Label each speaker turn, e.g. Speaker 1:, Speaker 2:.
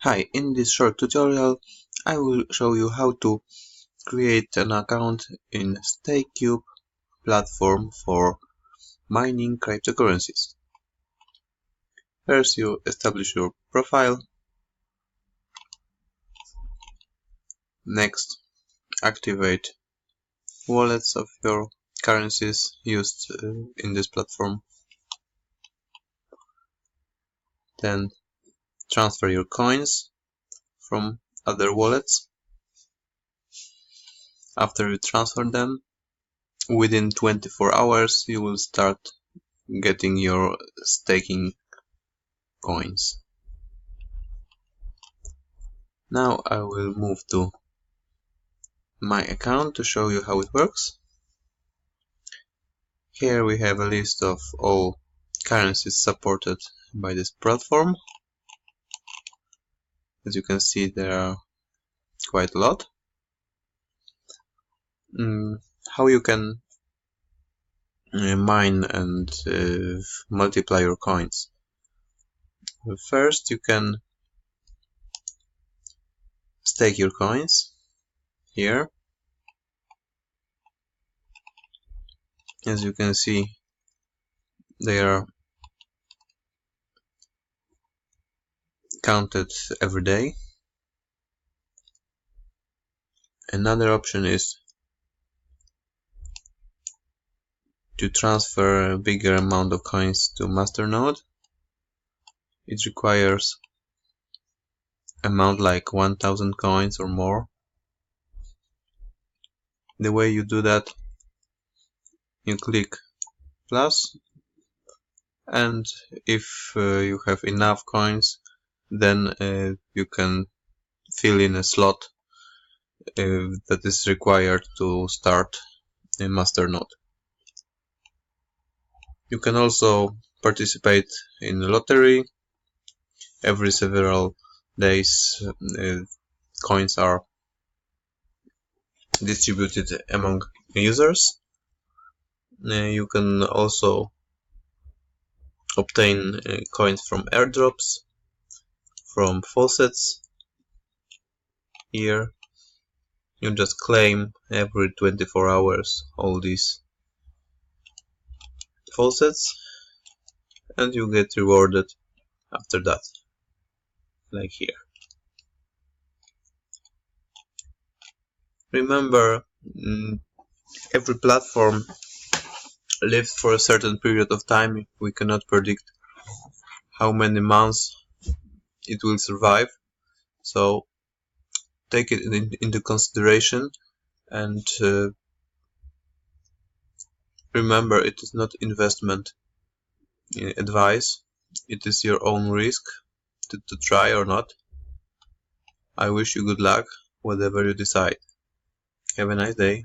Speaker 1: Hi, in this short tutorial I will show you how to create an account in StakeCube platform for mining cryptocurrencies. First you establish your profile. Next, activate wallets of your currencies used in this platform. Then transfer your coins from other wallets. After you transfer them, within 24 hours you will start getting your staking coins. Now I will move to my account to show you how it works. Here we have a list of all currencies supported by this platform. As you can see, there are quite a lot. How you can mine and multiply your coins. First, you can stake your coins here. As you can see, they are counted every day. Another option is to transfer a bigger amount of coins to masternode. It requires amount like 1000 coins or more. The way you do that, you click plus, and if you have enough coins, then you can fill in a slot that is required to start a masternode. You can also participate in a lottery. Every several days coins are distributed among users. You can also obtain coins from airdrops, from faucets. Here you just claim every 24 hours all these faucets, and you get rewarded after that, like here. Remember, every platform lives for a certain period of time. We cannot predict how many months it will survive, so take it into consideration, and remember, it is not investment advice. It is your own risk to try or not. I wish you good luck, whatever you decide. Have a nice day.